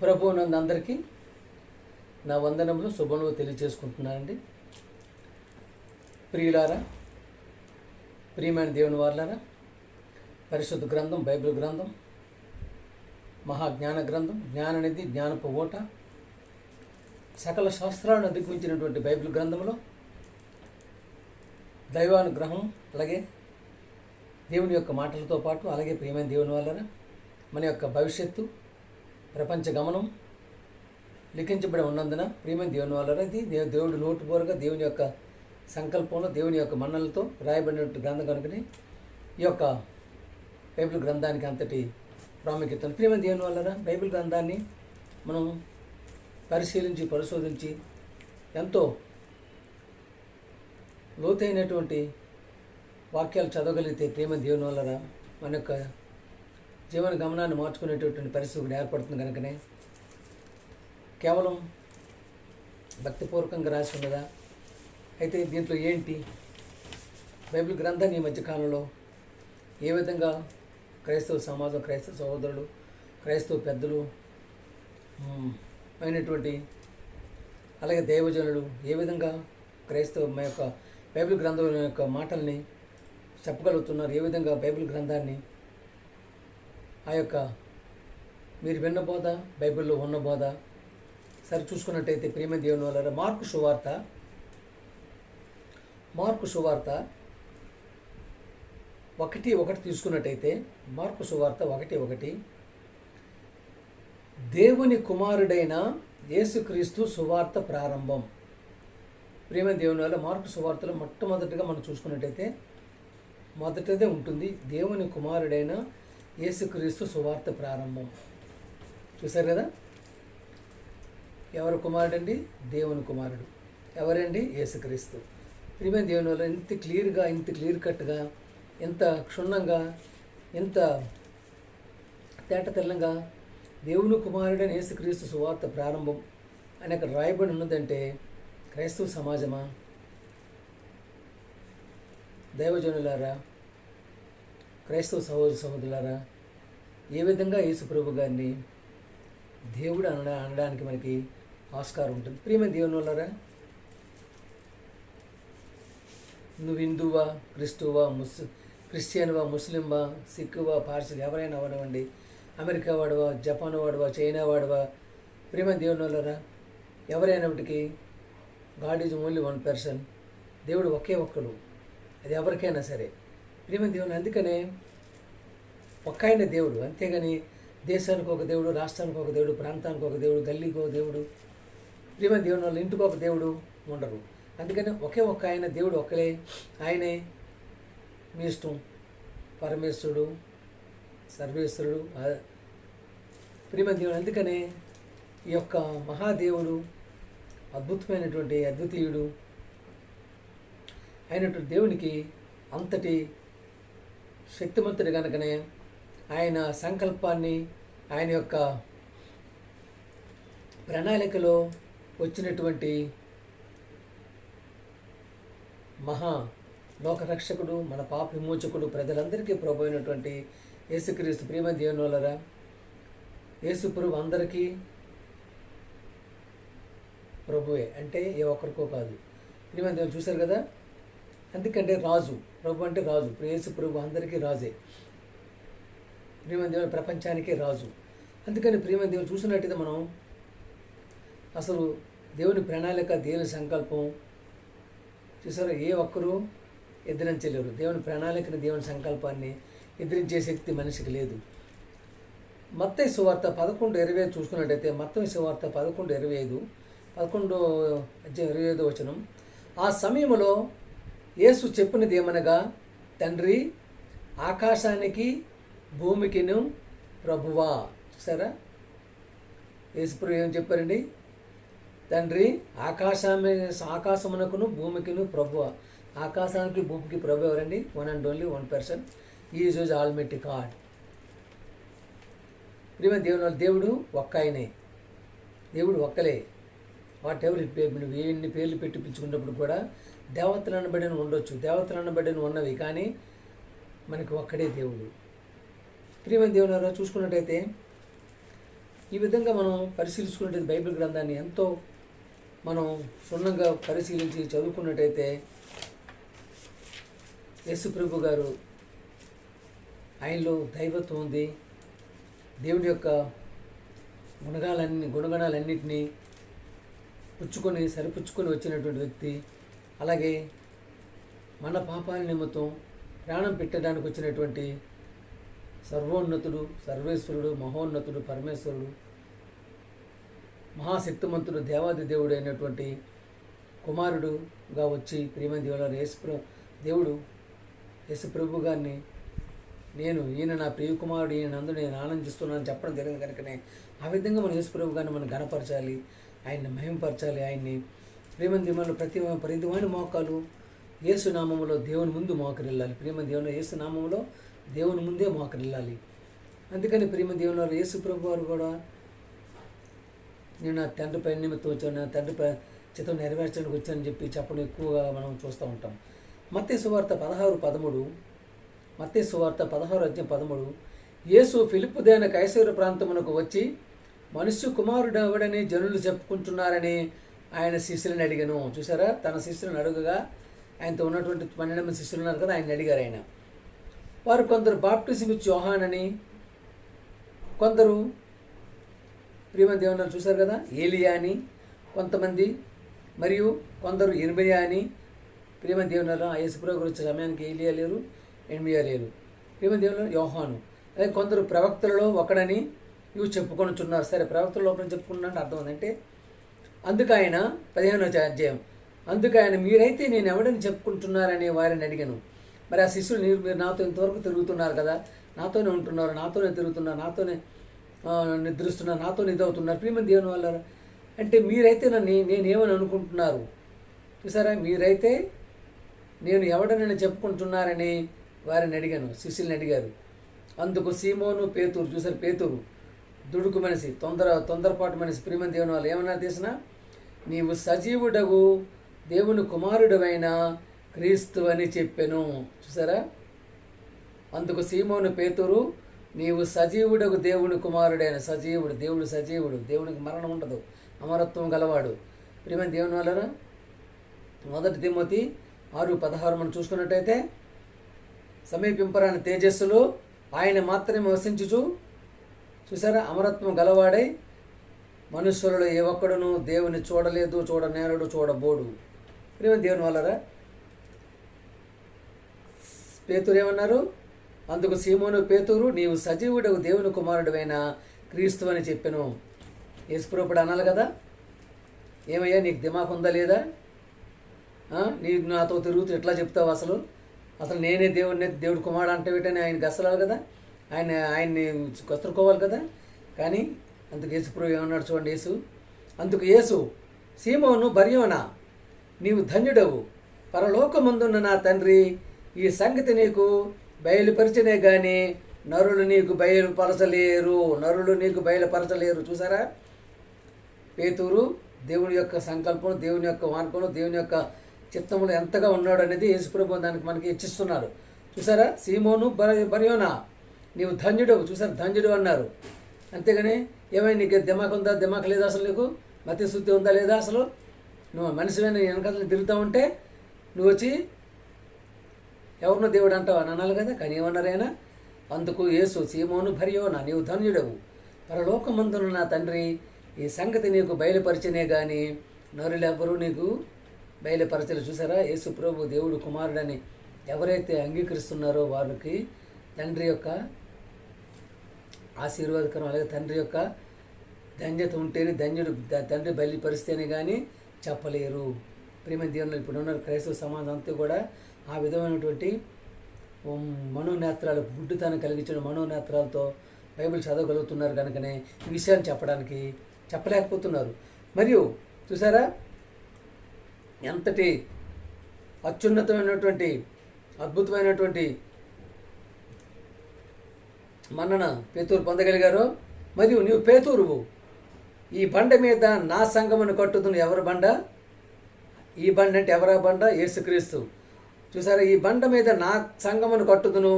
ప్రభువునందు అందరికీ నా వందనములు శుభములు తెలియజేసుకుంటున్నానండి. ప్రియులారా, ప్రియమైన దేవుని వారులారా, పరిశుద్ధ గ్రంథం బైబిల్ గ్రంథం మహాజ్ఞాన గ్రంథం, జ్ఞానం అనేది జ్ఞానపు ఓట, సకల శాస్త్రాలను అధిగమించినటువంటి బైబిల్ గ్రంథంలో దైవానుగ్రహం, అలాగే దేవుని యొక్క మాటలతో పాటు, అలాగే ప్రియమైన దేవుని వారులారా, మన యొక్క భవిష్యత్తు, ప్రపంచ గమనం లిఖించబడి ఉన్నందున ప్రియమైన దేవుని వారులారా, ఇది దేవుడు నోటు బోరుగా దేవుని యొక్క సంకల్పంలో, దేవుని యొక్క మన్నలతో రాయబడినట్టు గ్రంథం కనుకనే ఈ యొక్క బైబిల్ గ్రంథానికి అంతటి ప్రాముఖ్యత. ప్రియమైన దేవుని వారులారా, బైబిల్ గ్రంథాన్ని మనం పరిశీలించి పరిశోధించి ఎంతో లోతైనటువంటి వాక్యాలు చదవగలిగితే ప్రియమైన దేవుని వారులారా, మన యొక్క జీవన గమనాన్ని మార్చుకునేటటువంటి పరిస్థితి ఏర్పడుతుంది. కనుకనే కేవలం భక్తిపూర్వకంగా రాసి ఉన్నదా? అయితే దీంట్లో ఏంటి? బైబిల్ గ్రంథాన్ని ఈ మధ్యకాలంలో ఏ విధంగా క్రైస్తవ సమాజం, క్రైస్తవ సహోదరులు, క్రైస్తవ పెద్దలు అయినటువంటి అలాగే దైవజనులు ఏ విధంగా క్రైస్తవ యొక్క బైబిల్ గ్రంథం యొక్క మాటల్ని చెప్పగలుగుతున్నారు? ఏ విధంగా బైబిల్ గ్రంథాన్ని ఆ యొక్క మీరు విన్న బోధ, బైబిల్లో ఉన్న బోధ సరి చూసుకున్నట్టయితే ప్రియమైన దేవుని వల్ల మార్కు సువార్త 1:1 తీసుకున్నట్టయితే, మార్కు సువార్త 1:1, దేవుని కుమారుడైన యేసుక్రీస్తు సువార్త ప్రారంభం. ప్రియమైన దేవుని వల్ల మార్కు సువార్తలో మొట్టమొదటిగా మనం చూసుకున్నట్టయితే మొదటిదే ఉంటుంది, దేవుని కుమారుడైన యేసుక్రీస్తు సువార్త ప్రారంభం. చూశారు కదా? ఎవరు కుమారుడు అండి? దేవుని కుమారుడు. ఎవరండి? యేసుక్రీస్తు. ప్రియమైన దేవుని వల్ల ఇంత క్లియర్గా, ఇంత క్లియర్ కట్గా, ఎంత క్షుణ్ణంగా, ఎంత తేటతెల్లంగా దేవుని కుమారుడైన యేసుక్రీస్తు సువార్త ప్రారంభం అని అక్కడ రాయబడి ఉన్నదంటే, క్రైస్తవ సమాజమా, దైవజనులారా, క్రైస్తవ సహోదరులారా, ఏ విధంగా యేసు ప్రభు గారిని దేవుడు అనడానికి మనకి ఆస్కారం ఉంటుంది? ప్రియమైన దేవుని వల్లరా, నువ్వు హిందువా, క్రిస్టియన్వా, ముస్లింవా, సిక్కువా, పార్సీ ఎవరైనా అవనివ్వండి, అమెరికా వాడువా, జపాన్ వాడువా, చైనా వాడువా, ప్రియమైన దేవుని వల్లరా, ఎవరైనప్పటికీ God is only one person. దేవుడు ఒకే ఒక్కడు, అది ఎవరికైనా సరే. ప్రియమైన దేవుని, అందుకనే ఒక్కైన దేవుడు, అంతేగాని దేశానికి ఒక దేవుడు, రాష్ట్రానికి ఒక దేవుడు, ప్రాంతానికి ఒక దేవుడు, గల్లీకి ఒక దేవుడు, ప్రియమైన దేవుని వల్ల ఇంటికి ఒక దేవుడు ఉండరు. అందుకని ఒకే ఒక్క ఆయన దేవుడు ఒక్కలే, ఆయనే మీ ఇష్టం, పరమేశ్వరుడు, సర్వేశ్వరుడు, ప్రియమైన దేవుడు. అందుకనే ఈ యొక్క మహాదేవుడు, అద్భుతమైనటువంటి అద్వితీయుడు అయినటువంటి దేవునికి అంతటి శక్తిమంతుడు కనుకనే ఆయన సంకల్పాన్ని, ఆయన యొక్క ప్రణాళికలో వచ్చినటువంటి మహా లోకరక్షకుడు, మన పాప విమోచకుడు, ప్రజలందరికీ ప్రభు అయినటువంటి యేసుక్రీస్తు. ప్రియమైన దేవుని వల్లరా, యేసు ప్రభు అందరికీ ప్రభువే, అంటే ఏ ఒక్కరికో కాదు. ప్రియమైన దేవుని చూశారు కదా? అందుకంటే రాజు, ప్రభు అంటే రాజు, యేసు ప్రభు అందరికీ రాజే. ప్రియమైన దేవుని ప్రపంచానికే రాజు. అందుకని ప్రియమైన దేవుని చూసినట్టయితే మనం అసలు దేవుని ప్రణాళిక, దేవుని సంకల్పం చూసారా, ఏ ఒక్కరూ ఎదిరించలేరు. దేవుని ప్రణాళికని, దేవుని సంకల్పాన్ని ఎదిరించే శక్తి మనిషికి లేదు. మత్తయి సువార్త 11:25 చూసుకున్నట్టయితే, మత్తయి సువార్త 11:25, 11:25 ఆ సమయంలో యేసు చెప్పినది ఏమనగా, తండ్రి, ఆకాశానికి భూమికిను ప్రభువా. చూసారా, యేసుప్రభు ఏం చెప్పారండి? తండ్రి, ఆకాశమునకును భూమికిను ప్రభువా. ఆకాశానికి భూమికి ప్రభు ఎవరండి? One and only one person, is is almighty God. ప్రియమైన దేవుని, దేవుడు ఒక్క ఆయనే, దేవుడు ఒక్కలే. వాట్ ఎవర్ ఇట్ పేరు, నువ్వు ఎన్ని పేర్లు పెట్టి పిలుచుకున్నప్పుడు కూడా దేవతలు అనబడిన ఉండొచ్చు, దేవతలు అనబడిన ఉన్నవి, కానీ మనకి ఒక్కడే దేవుడు. ప్రియమైన దేవుని చూసుకున్నట్టయితే ఈ విధంగా మనం పరిశీలించుకున్నట్టు బైబిల్ గ్రంథాన్ని ఎంతో మనం క్షుణ్ణంగా పరిశీలించి చదువుకున్నట్టయితే యేసు ప్రభు గారు ఆయనలో దైవత్వం ఉంది. దేవుడి యొక్క గుణగణాలన్నింటినీ సరిపుచ్చుకొని వచ్చినటువంటి వ్యక్తి. అలాగే మన పాపాల నిమిత్తం ప్రాణం పెట్టడానికి వచ్చినటువంటి సర్వోన్నతుడు, సర్వేశ్వరుడు, మహోన్నతుడు, పరమేశ్వరుడు, మహాశక్తిమంతుడు, దేవాది దేవుడు అయినటువంటి కుమారుడుగా వచ్చి ప్రియమైన దేవుడు యేసు ప్రభు గారిని ఈయన నా ప్రియ కుమారుడు, ఈయన నందు నేను ఆనందిస్తున్నానని చెప్పడం జరిగింది. కనుకనే ఆ విధంగా మన యేసు ప్రభు గారిని మనం ఘనపరచాలి, ఆయన్ని మహిమపరచాలి. ఆయన్ని ప్రియమైన దేవుని ప్రతివాని మోకాలు యేసు నామములో దేవుని ముందు మోకరిల్లాలి. ప్రియమైన దేవుని యేసు నామములో దేవుని ముందే మోకరిల్లాలి. అందుకని ప్రియమైన దేవుని యేసు ప్రభు వారు కూడా నేను నా తండ్రి పైన నిమిత్తం వచ్చాను, నా తండ్రి చిత్తం నెరవేర్చడానికి వచ్చానని చెప్పడం ఎక్కువగా మనం చూస్తూ ఉంటాం. మత్తయి సువార్త 16:13 యేసు ఫిలిప్పుదైన కైసరు ప్రాంతమునకు వచ్చి మనుష్య కుమారుడు ఎవడని జనులు చెప్పుకుంటున్నారని ఆయన శిష్యులను అడిగాను. చూసారా, తన శిష్యులను అడుగగా ఆయనతో ఉన్నటువంటి 12 మంది శిష్యులు ఉన్నారు కదా, ఆయన అడిగారు. ఆయన వారు కొందరు బాప్టిజం ఇచ్చి యోహాన్ అని, కొందరు ప్రియమైన దేవుని చూశారు కదా ఏలియా అని కొంతమంది, మరియు కొందరు ఇర్మియా అని. ప్రియమైన దేవుని యేసుప్రభు గురించి సమయానికి ఏలియా లేరు, ఇర్మియా లేరు. ప్రియమైన దేవుని యోహాను. అదే కొందరు ప్రవక్తలలో ఒకడని ఇవి చెప్పుకొనుచున్నారు. సరే, ప్రవక్తల లోపల చెప్పుకున్నాఅంటే అర్థం ఏంటంటే, అందుకు ఆయన 15వ అధ్యాయం, అందుకు ఆయన మీరైతే నేను ఎవడని చెప్పుకుంటున్నారని వారిని అడిగాను. మరి ఆ శిష్యులు మీరు నాతో ఇంతవరకు తిరుగుతున్నారు కదా, నాతోనే ఉంటున్నారు, నాతోనే తిరుగుతున్నారు, నాతోనే నిద్రిస్తున్నారు, నాతో నిదవుతున్నారు. ప్రియమైన దేవుని వల్ల అంటే మీరైతే నేనేమని అనుకుంటున్నారు? చూసారా, మీరైతే నేను ఎవడనని చెప్పుకుంటున్నారని వారిని అడిగాను, శిష్యుల్ని అడిగారు. అందుకు సీమోను పేతురు, చూసారు పేతురు దుడుకు మనిషి, తొందరపాటు మనిషి. ప్రియమైన దేవుని వాళ్ళు ఏమన్నా తీసినా, నీవు సజీవుడగు దేవుని కుమారుడవైన క్రీస్తు అని చెప్పాను. చూసారా, అందుకు సీమోను పేతురు, నీవు సజీవుడగు దేవుని కుమారుడైన దేవుడు సజీవుడు, దేవునికి మరణం ఉండదు, అమరత్వం గలవాడు. ప్రియమైన దేవుని వలన 1 తిమోతి 6:16 మనం చూసుకున్నట్టయితే, సమీపింపరాని తేజస్సులో ఆయన మాత్రమే వసించుచు, చూసారా, అమరత్వం గలవాడై మనుష్యులలో ఏ ఒక్కడును దేవుని చూడలేదు, చూడనేరడు, చూడబోడు. ప్రియమైన దేవుని వలరా పేతురు ఏమన్నారు? అందుకు సీమోను పేతురు, నీవు సజీవుడకు దేవుని కుమారుడువైన క్రీస్తు అని చెప్పాను. యేసుప్రభుడు అనాలి కదా, ఏమయ్యా నీకు దిమాకు ఉందా లేదా, నీకు నాతో తిరుగుతూ ఎట్లా చెప్తావు, అసలు నేనే దేవుడు కుమారుడు అంటే వీటని ఆయన గసలాలి కదా, ఆయన్ని కసురుకోవాలి కదా. కానీ అందుకు యేసుప్రభు ఏమన్నాడు చూడండి. అందుకు యేసు, సీమోను బర్యోనా, నీవు ధన్యుడవు, పరలోకమందున్న నా తండ్రి ఈ సంగతి నీకు బయలుపరిచనే కానీ నరులు నీకు బయలుపరచలేరు. చూసారా, పేతురు దేవుని యొక్క సంకల్పం, దేవుని యొక్క మార్గంలో, దేవుని యొక్క చిత్తంలో ఎంతగా ఉన్నాడు అనేది యేసుప్రభు దానికి మనకి హెచ్చిస్తున్నారు. చూసారా, సీమోను బర్యోనా, నీవు ధన్యుడవు. చూసారా, ధన్యుడు అన్నారు. అంతేగాని ఏమైనా నీకు దిమాకు ఉందా, దిమాకు లేదా, అసలు నీకు మతి శుద్ధి ఉందా లేదా, అసలు నువ్వు మనిషివైన వెనకాల తిరుగుతూ ఉంటే నువ్వు వచ్చి ఎవరినో దేవుడు అంటావు అని అనాలి కదా. కానీ ఏమన్నారు ఆయన? అందుకు యేసు, సీమోను బర్యోనా, నీవు ధన్యుడవు, పరలోకమందున నా తండ్రి ఈ సంగతి నీకు బయలుపరిచనే కానీ నరులెవ్వరూ నీకు బయలుపరచలేదు. చూసారా, యేసు ప్రభు దేవుడు కుమారుడని ఎవరైతే అంగీకరిస్తున్నారో వాళ్ళకి తండ్రి యొక్క ఆశీర్వాదకరం, అలాగే తండ్రి యొక్క ధన్యత ఉంటేనే, తండ్రి బయలుపరిస్తేనే కానీ చెప్పలేరు. ప్రియమైన దేవుని ఇప్పుడున్న క్రైస్తవ సమాజం అంతా కూడా ఆ విధమైనటువంటి మనోనేత్రాలు, గుడ్డుతనం కలిగించిన మనోనేత్రాలతో బైబిల్ చదవగలుగుతున్నారు కనుకనే ఈ విషయాన్ని చెప్పలేకపోతున్నారు. మరియు చూసారా, ఎంతటి అత్యున్నతమైనటువంటి అద్భుతమైనటువంటి మన్నన పేతురు పొందగలిగారో. మరియు నీవు పేతురువు, ఈ బండ మీద నా సంఘమును కట్టుదును. ఎవరి బండ? ఈ బండ అంటే ఎవరా బండ? యేసుక్రీస్తు. చూసారా, ఈ బండ మీద నా సంఘమును కట్టుదును,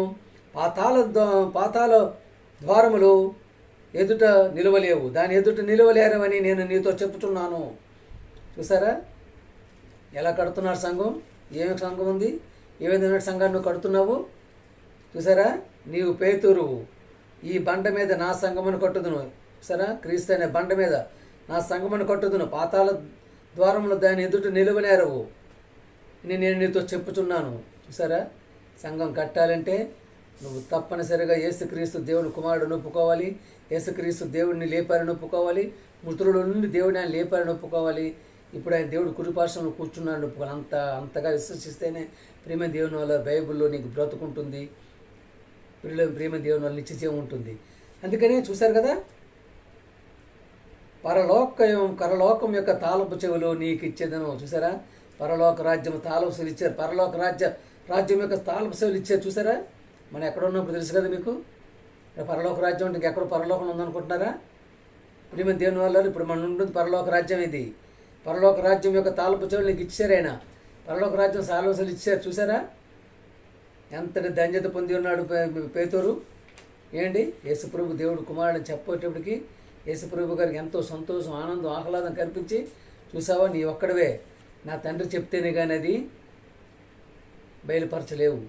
పాతాళ ద్వారములు ఎదుట నిలవలేవు, దాని ఎదుట నిలవలేరవని నేను నీతో చెప్పుచున్నాను. చూసారా ఎలా కడుతున్నారు సంఘం? ఏమి సంఘం ఉంది? ఏ విధమైన సంఘాన్ని నువ్వు కడుతున్నావు? చూసారా, నీవు పేతురువు, ఈ బండ మీద నా సంఘమును కట్టుదును. చూసారా, క్రీస్తు అనే బండ మీద నా సంఘమును కట్టుదును, పాతాళ ద్వారంలో దాని ఎదుట నిలువనేరవు అని నేను నీతో చెప్పుచున్నాను. చూసారా, సంఘం కట్టాలంటే నువ్వు తప్పనిసరిగా యేసుక్రీస్తు దేవుని కుమారుడు ఒప్పుకోవాలి, యేసుక్రీస్తు దేవుడిని లేపారని ఒప్పుకోవాలి, మృతుల నుండి దేవుడిని ఆయన లేపారని ఒప్పుకోవాలి, ఇప్పుడు ఆయన దేవుడు కుడిపార్శ్వంలో కూర్చున్నాడు ఒప్పుకోవాలి. అంతగా విశ్వసిస్తేనే ప్రేమ దేవుని వల్ల బైబిల్లో నీకు బ్రతుకుంటుంది, ప్రేమ దేవుని వల్ల నిత్యజీవం ఉంటుంది. అందుకనే చూశారు కదా, పరలోకం యొక్క తాళపు చెవులు నీకు ఇచ్చేదను. చూసారా, పరలోక రాజ్యం తాళపు చెవులు ఇచ్చారు, పరలోక రాజ్యం యొక్క తాళపు చెవులు ఇచ్చారు. చూసారా, మనం ఎక్కడ ఉన్నప్పుడు తెలుసు కదా మీకు, పరలోక రాజ్యం అంటే ఎక్కడో పరలోకం ఉందనుకుంటున్నారా? ప్రేమ దేవుని వల్ల ఇప్పుడు మనం ఉంటుంది పరలోక రాజ్యం. ఇది పరలోక రాజ్యం యొక్క తాళపు చెవులు నీకు ఇచ్చారు ఆయన, పరలోక రాజ్యం సాలవసలు ఇచ్చారు. చూసారా, ఎంతటి ధన్యత పొంది ఉన్నాడు పేతురు. ఏంటి, యేసుప్రభు దేవుడు కుమారుడు చెప్పేటప్పటికి యేసుప్రభు గారికి ఎంతో సంతోషం, ఆనందం, ఆహ్లాదం కల్పించి, చూసావా నీ ఒక్కడవే, నా తండ్రి చెప్తేనే కానీ అది బయలుపరచలేవు,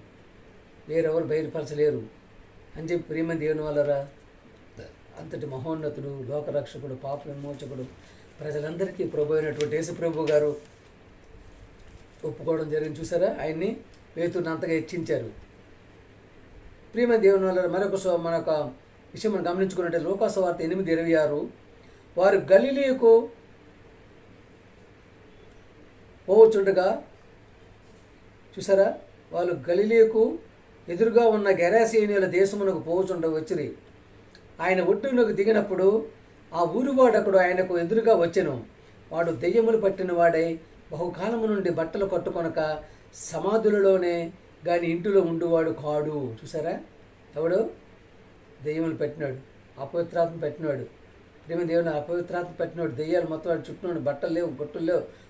వేరెవరు బయలుపరచలేరు అని చెప్పి ప్రేమ దేవుని వల్లరా అంతటి మహోన్నతుడు, లోకరక్షకుడు, పాప విమోచకుడు, ప్రజలందరికీ ప్రభు అయినటువంటి యేసుప్రభు గారు ఒప్పుకోవడం జరిగింది. చూసారా, ఆయన్ని పేతురుని అంతగా హెచ్చించారు. ప్రేమ దేవుని వల్ల మరొక విషయం మనం గమనించుకున్నట్టే లూకాసు వార్త 8:26, వారు గలిలయకు పోవచ్చుండగా, చూసారా, వాళ్ళు గలిలయకు ఎదురుగా ఉన్న గెరాసేనీయుల దేశమునకు పోవచుండ వచ్చిరి. ఆయన ఒడ్డునకు దిగినప్పుడు ఆ ఊరివాడకుడు ఆయనకు ఎదురుగా వచ్చెను. వాడు దెయ్యములు పట్టిన వాడై బహుకాలము నుండి బట్టలు కట్టుకొనక సమాధులలోనే కానీ ఇంటిలో ఉండువాడు కాడు. చూసారా, ఎవడు? దెయ్యములు పెట్టినాడు, అపవిత్రాత్మ పెట్టినాడు, ప్రేమ దేవుని అపవిత్రాత్మ పెట్టినాడు, దెయ్యాలు మొత్తం వాడు చుట్టూనాడు, బట్టలు లేవు,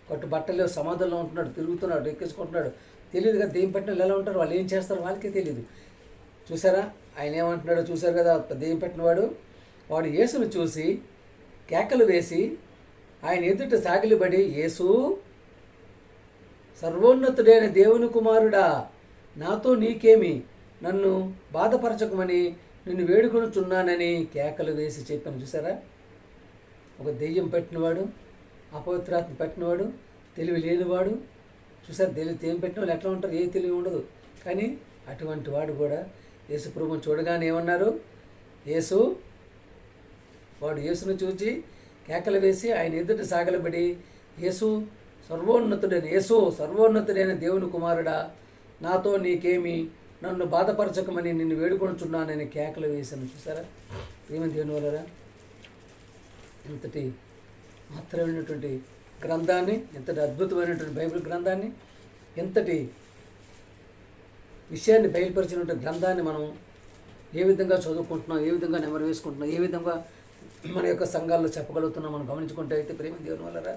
కట్టు బట్టలు లేవు, సమాధుల్లో ఉంటున్నాడు, తిరుగుతున్నాడు, ఎక్కించుకుంటున్నాడు. తెలియదు కదా దెయ్యం పెట్టిన వాళ్ళు ఎలా ఉంటారు, వాళ్ళు ఏం చేస్తారు వాళ్ళకే తెలియదు. చూసారా, ఆయన ఏమంటున్నాడో చూశారు కదా, దెయ్యం పెట్టినవాడు. వాడు యేసును చూసి కేకలు వేసి ఆయన ఎదుట సాగిలిబడి, యేసు, సర్వోన్నతుడైన దేవుని కుమారుడా, నాతో నీకేమి, నన్ను బాధపరచకమని నిన్ను వేడుకొనుచున్నానని కేకలు వేసి చెప్పాను. చూసారా, ఒక దెయ్యం పెట్టినవాడు, అపవిత్రాత్మ పెట్టినవాడు, తెలివి లేనివాడు. చూసారు, దెయ్యం పెట్టిన వాళ్ళు ఎట్లా ఉంటారు, ఏ తెలివి ఉండదు. కానీ అటువంటి వాడు కూడా యేసు ప్రభువుని చూడగానే ఏమన్నారు, వాడు యేసును చూచి కేకలు వేసి ఆయన ఎదుట సాగలబడి, సర్వోన్నతుడైన దేవుని కుమారుడా, నాతో నీకేమి, నన్ను బాధపరచకమని నిన్ను వేడుకొనుచున్నానని కేకలు వేశాను. చూసారా, ఏమని దేవుని వలరా ఇంతటి మాత్రమైనటువంటి గ్రంథాన్ని, ఎంతటి అద్భుతమైనటువంటి బైబిల్ గ్రంథాన్ని, ఎంతటి విషయాన్ని బయలుపరిచినటువంటి గ్రంథాన్ని మనం ఏ విధంగా చదువుకుంటున్నాం, ఏ విధంగా నెమరు వేసుకుంటున్నాం, ఏ విధంగా మన యొక్క సంఘాల్లో చెప్పగలుగుతున్నాం మనం గమనించుకుంటే అయితే ప్రేమ దేవుని వలరా.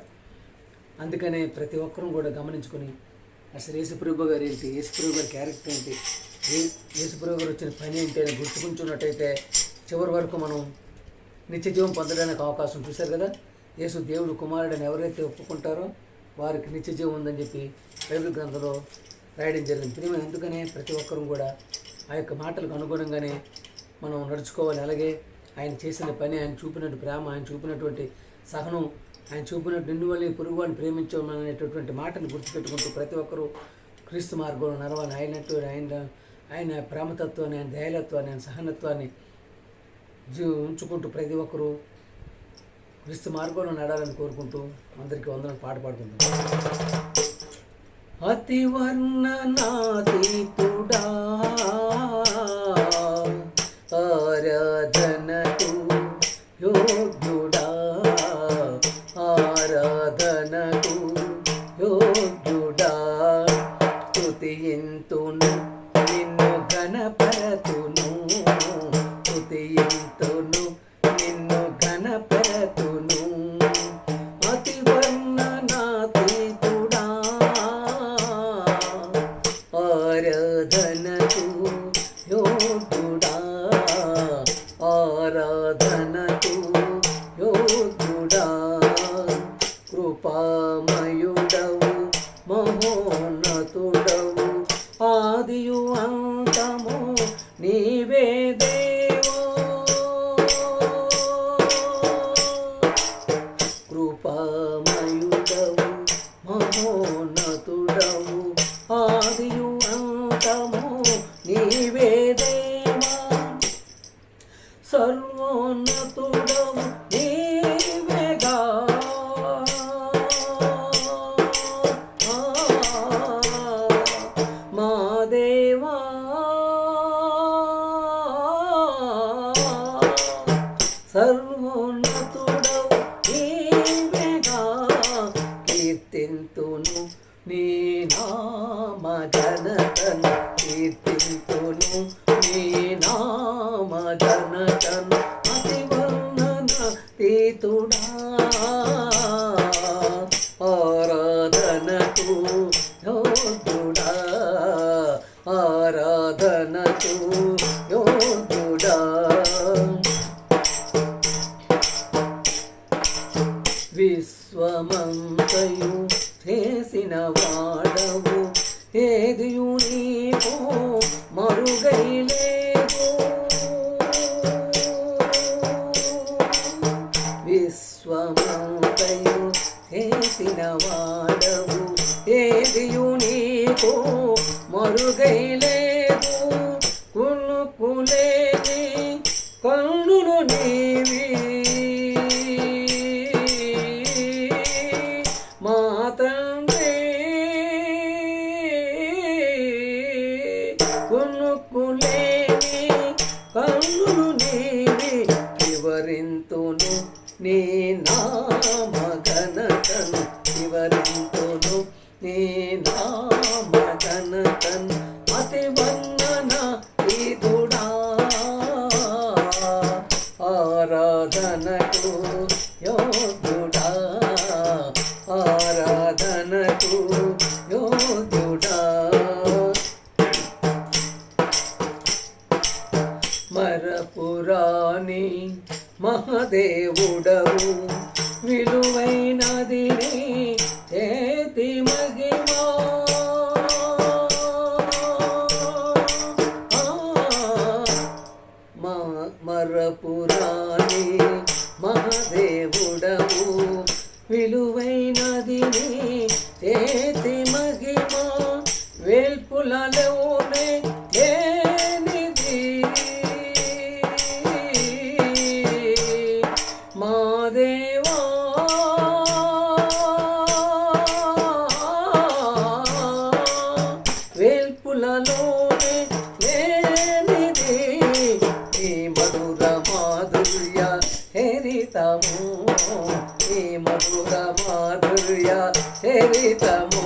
అందుకనే ప్రతి ఒక్కరూ కూడా గమనించుకొని అసలు యేసుప్రభు గారు ఏంటి, యేసుప్రభు గారి క్యారెక్టర్ ఏంటి, యేసుప్రభు గారు వచ్చిన పని ఏంటి అని గుర్తుకుంటున్నట్టయితే చివరి వరకు మనం నిత్యజీవం పొందడానికి అవకాశం. చూశారు కదా, యేసు దేవుడు కుమారుడని ఎవరైతే ఒప్పుకుంటారో వారికి నిత్యజీవం ఉందని చెప్పి బైబిల్ గ్రంథంలో రాయడం జరిగింది. ప్రేమ ఎందుకనే ప్రతి ఒక్కరూ కూడా ఆ యొక్క మాటలకు అనుగుణంగానే మనం నడుచుకోవాలి. అలాగే ఆయన చేసిన పని, ఆయన చూపినట్టు ప్రేమ, ఆయన చూపినటువంటి సహనం, ఆయన చూపినట్టు నిన్ను వల్ల పొరుగు వాడిని ప్రేమించామనేటటువంటి మాటను గుర్తుపెట్టుకుంటూ ప్రతి ఒక్కరూ క్రీస్తు మార్గంలో నడవాలి. ఆయన ప్రేమతత్వాన్ని, ఆయన దయాలత్వాన్ని, ఆయన సహనత్వాన్ని ఉంచుకుంటూ ప్రతి ఒక్కరూ క్రీస్తు మార్గంలో నడాలని కోరుకుంటూ అందరికీ వందనం పాట పాడుకుంటాం. అతి వర్ణనాతీతుడా ఆరాధనకు యోగ్యుడా, ఆరాధనకు యోగ్యుడా, స్తుతింతును నిన్ను ఘనపరతును, స్తుతింతును నిన్ను ఘనపరతును. అతి వర్ణనాతీతుడా ఆరాధనకు సర్వోన్నతుడవు నీవేగా, కీర్తింతును నీ నామ ఘనతను, కీర్తింతును నీ నామ ఘనతను. అతివర్ణనాతీతుడా ఆరాధనకు యోగ్యుడా, ఆరాధనకు యోగ్యుడా. విశ్వమంతయు చేసిన వాడవు, ఏదియు నీకు మరుగైలేదు. విశ్వమంతయు చేసిన వాడవు, ఏదియు నీకు మరుగైలేదు. కునుకులేని కన్నులు నీవి, మా తండ్రి. కునుకులేని కన్నులు నీవి, వివరింతును నీ నామ ఘనతను, వివరింతును నీ నామ ఘనతను. అతివర్ణనాతీతుడా ఆరాధనకు యోగ్యుడా, ఆరాధనకు యోగ్యుడా. మరపురాని మహాదేవుడవు, విలువైనది నీ చేతి మహిమా. మరపురాని మహాదేవుడవు, విలువైనది నీ చేతి మహిమా. వేల్పులలోనే లేనిది మా దేవా, వేల్పులలోనే లేనిది ఈ మధుర మాధుర్య హరితము, ఈ మధుర మాధుర్య హరితము.